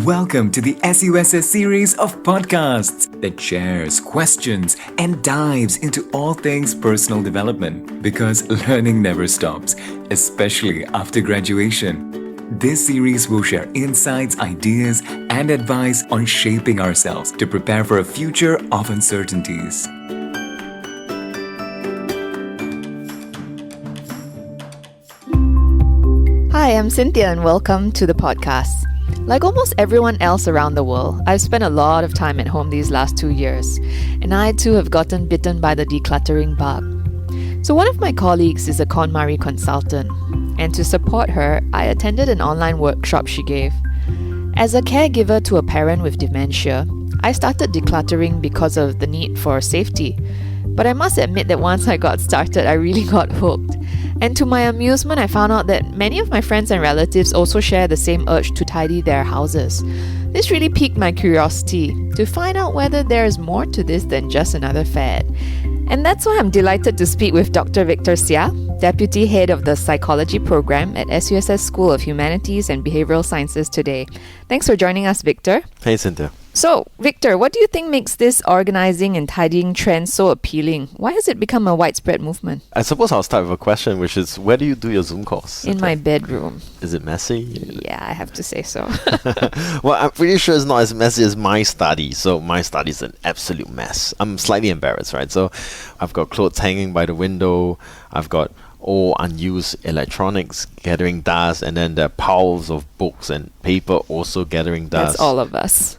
Welcome to the SUSS series of podcasts that shares, questions, and dives into all things personal development because learning never stops, especially after graduation. This series will share insights, ideas, and advice on shaping ourselves to prepare for a future of uncertainties. Hi, I'm Cynthia and welcome to the podcast. Like almost everyone else around the world, I've spent a lot of time at home these last 2 years, and I too have gotten bitten by the decluttering bug. So one of my colleagues is a KonMari consultant, and to support her, I attended an online workshop she gave. As a caregiver to a parent with dementia, I started decluttering because of the need for safety. But I must admit that once I got started, I really got hooked. And to my amusement, I found out that many of my friends and relatives also share the same urge to tidy their houses. This really piqued my curiosity to find out whether there is more to this than just another fad. And that's why I'm delighted to speak with Dr. Victor Seah, Deputy Head of the Psychology Program at SUSS School of Humanities and Behavioural Sciences today. Thanks for joining us, Victor. Hey, Cynthia. So, Victor, what do you think makes this organizing and tidying trend so appealing? Why has it become a widespread movement? I suppose I'll start with a question, which is, where do you do your Zoom calls? In my bedroom. Is it messy? Yeah, I have to say so. Well, I'm pretty sure it's not as messy as my study. So my study is an absolute mess. I'm slightly embarrassed, right? So I've got clothes hanging by the window. I've got all unused electronics gathering dust, and then there are piles of books and paper also gathering dust. That's all of us.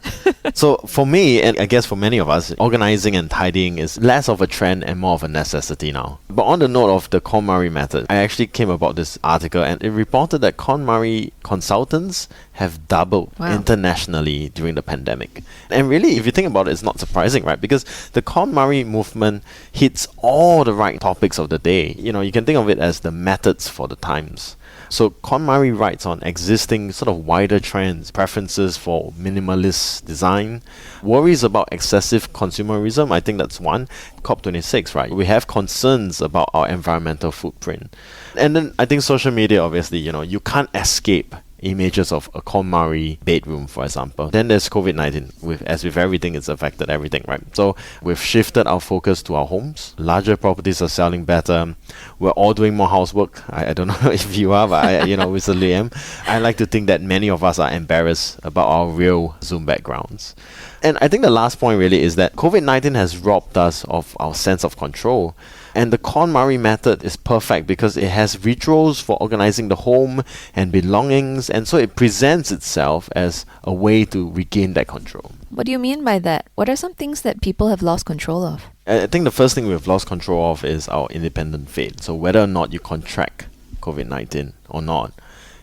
So for me, and I guess for many of us, organizing and tidying is less of a trend and more of a necessity now. But on the note of the KonMari method, I actually came about this article and it reported that KonMari consultants have doubled internationally during the pandemic. And really, if you think about it, it's not surprising, right? Because the KonMari movement hits all the right topics of the day. You know, you can think of it as the methods for the times. So KonMari writes on existing sort of wider trends, preferences for minimalist design, worries about excessive consumerism. I think that's one. COP26, right? We have concerns about our environmental footprint. And then I think social media, obviously, you can't escape images of a KonMari bedroom, for example. Then there's COVID-19. As with everything, it's affected everything, right? So we've shifted our focus to our homes. Larger properties are selling better. We're all doing more housework. I don't know if you are, but I recently am. I like to think that many of us are embarrassed about our real Zoom backgrounds. And I think the last point really is that COVID-19 has robbed us of our sense of control. And the KonMari method is perfect because it has rituals for organizing the home and belongings, and so it presents itself as a way to regain that control. What do you mean by that? What are some things that people have lost control of? I think the first thing we've lost control of is our independent fate. So whether or not you contract COVID-19 or not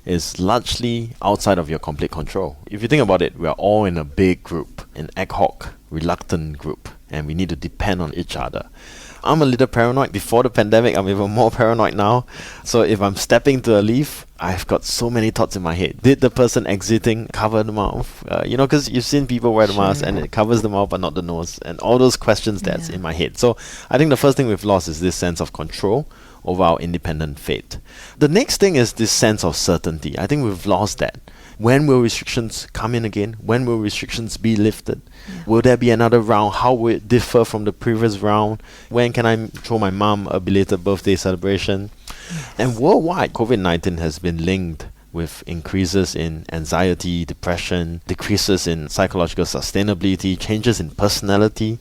is largely outside of your complete control. If you think about it, we're all in a big group, an ad hoc, reluctant group, and we need to depend on each other. I'm a little paranoid. Before the pandemic, I'm even more paranoid now. So if I'm stepping to a lift, I've got so many thoughts in my head. Did the person exiting cover the mouth? Because you've seen people wear the mask and it covers the mouth but not the nose. And all those questions that's in my head. So I think the first thing we've lost is this sense of control over our independent fate. The next thing is this sense of certainty. I think we've lost that. When will restrictions come in again? When will restrictions be lifted? Will there be another round? How will it differ from the previous round? When can I throw my mom a belated birthday celebration? And worldwide, COVID-19 has been linked with increases in anxiety, depression, decreases in psychological sustainability, changes in personality,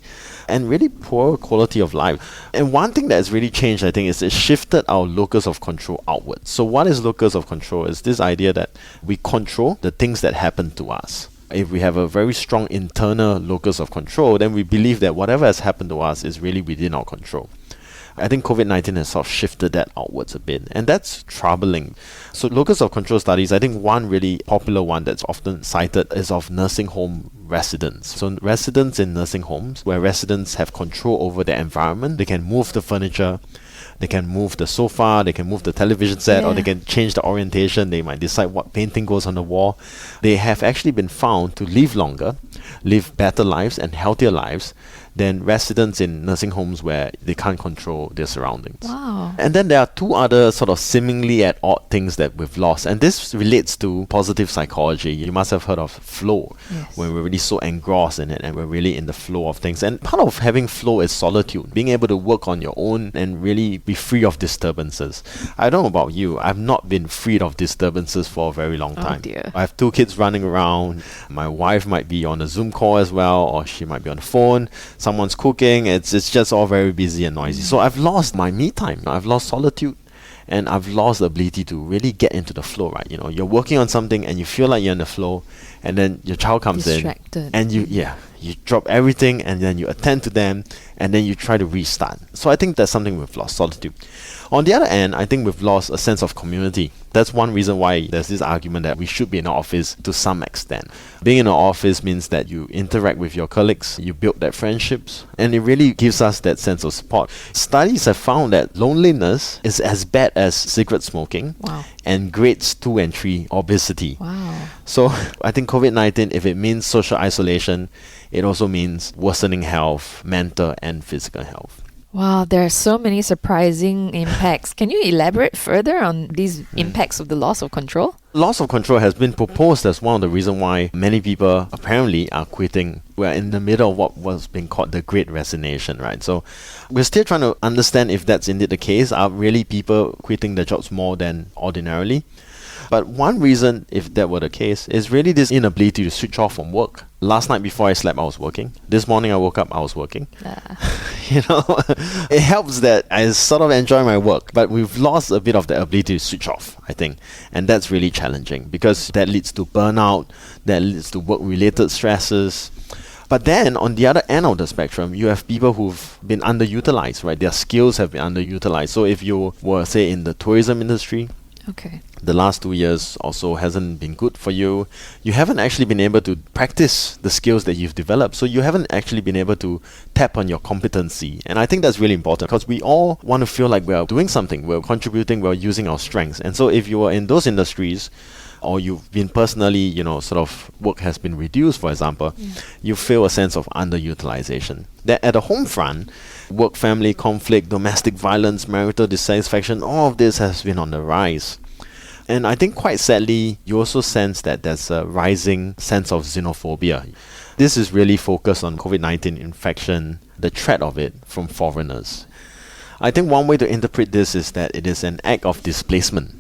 and really poor quality of life. And one thing that has really changed, I think, is it shifted our locus of control outwards. So what is locus of control? Is this idea that we control the things that happen to us. If we have a very strong internal locus of control, then we believe that whatever has happened to us is really within our control. I think COVID-19 has sort of shifted that outwards a bit, and that's troubling. So locus of control studies, I think one really popular one that's often cited is of nursing home residents. So residents in nursing homes, where residents have control over their environment, they can move the furniture, they can move the sofa, they can move the television set, or they can change the orientation, they might decide what painting goes on the wall. They have actually been found to live longer, live better lives and healthier lives than residents in nursing homes where they can't control their surroundings. Wow. And then there are two other sort of seemingly at odd things that we've lost. And this relates to positive psychology. You must have heard of flow, Yes. when we're really so engrossed in it and we're really in the flow of things. And part of having flow is solitude, being able to work on your own and really be free of disturbances. I don't know about you, I've not been freed of disturbances for a very long time. Dear. I have 2 kids running around. My wife might be on a Zoom call as well, or she might be on the phone. Someone's cooking. It's just all very busy and noisy. So I've lost my me time. I've lost solitude. And I've lost the ability to really get into the flow, right? You know, you're working on something and you feel like you're in the flow, and then your child comes Distracted. in, and you drop everything, and then you attend to them, and then you try to restart. So I think that's something we've lost, solitude. On the other end, I think we've lost a sense of community. That's one reason why there's this argument that we should be in an office to some extent. Being in an office means that you interact with your colleagues, you build that friendships, and it really gives us that sense of support. Studies have found that loneliness is as bad as cigarette smoking, Wow. and grades 2 and 3 obesity. Wow. So I think COVID-19, if it means social isolation, it also means worsening health, mental and physical health. Wow, there are so many surprising impacts. Can you elaborate further on these impacts of the loss of control? Loss of control has been proposed as one of the reasons why many people apparently are quitting. We're in the middle of what was being called the Great Resignation, right? So we're still trying to understand if that's indeed the case. Are really people quitting their jobs more than ordinarily? But one reason, if that were the case, is really this inability to switch off from work. Last night before I slept, I was working. This morning I woke up, I was working. You know, it helps that I sort of enjoy my work, but we've lost a bit of the ability to switch off, I think. And that's really challenging because that leads to burnout, that leads to work-related stresses. But then, on the other end of the spectrum, you have people who've been underutilized, right? Their skills have been underutilized. So if you were, say, in the tourism industry, Okay. the last 2 years also hasn't been good for you. You haven't actually been able to practice the skills that you've developed. So you haven't actually been able to tap on your competency. And I think that's really important because we all want to feel like we're doing something, we're contributing, we're using our strengths. And so if you are in those industries, or you've been personally, sort of work has been reduced, for example, you feel a sense of underutilization. That at the home front, work, family conflict, domestic violence, marital dissatisfaction, all of this has been on the rise. And I think quite sadly, you also sense that there's a rising sense of xenophobia. This is really focused on COVID-19 infection, the threat of it from foreigners. I think one way to interpret this is that it is an act of displacement.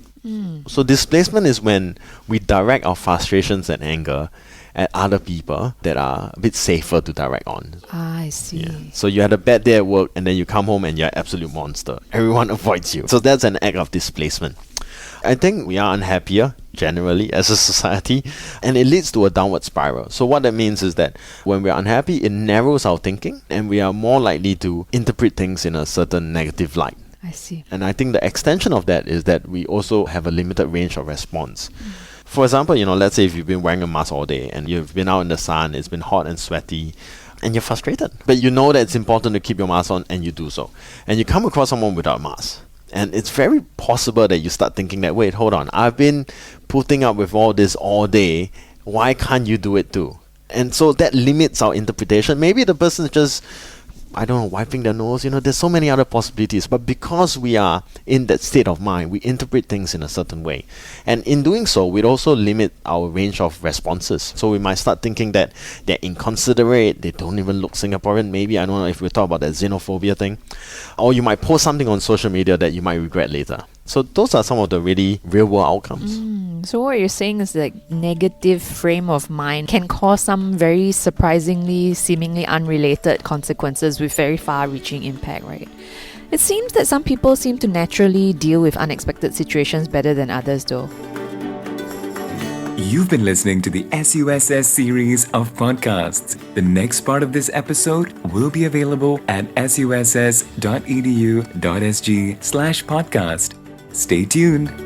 So displacement is when we direct our frustrations and anger at other people that are a bit safer to direct on. I see. So you had a bad day at work and then you come home and you're an absolute monster. Everyone avoids you. So that's an act of displacement. I think we are unhappier generally as a society, and it leads to a downward spiral. So what that means is that when we are unhappy, it narrows our thinking and we are more likely to interpret things in a certain negative light. I see. And I think the extension of that is that we also have a limited range of response. For example, let's say if you've been wearing a mask all day and you've been out in the sun, it's been hot and sweaty, and you're frustrated. But you know that it's important to keep your mask on and you do so. And you come across someone without a mask. And it's very possible that you start thinking that, wait, hold on, I've been putting up with all this all day. Why can't you do it too? And so that limits our interpretation. Maybe the person is just, wiping their nose. There's so many other possibilities. But because we are in that state of mind, we interpret things in a certain way. And in doing so, we'd also limit our range of responses. So we might start thinking that they're inconsiderate, they don't even look Singaporean. Maybe, I don't know if we talk about that xenophobia thing. Or you might post something on social media that you might regret later. So those are some of the really real-world outcomes. So what you're saying is that negative frame of mind can cause some very surprisingly, seemingly unrelated consequences with very far-reaching impact, right? It seems that some people seem to naturally deal with unexpected situations better than others, though. You've been listening to the SUSS series of podcasts. The next part of this episode will be available at suss.edu.sg/podcast. Stay tuned.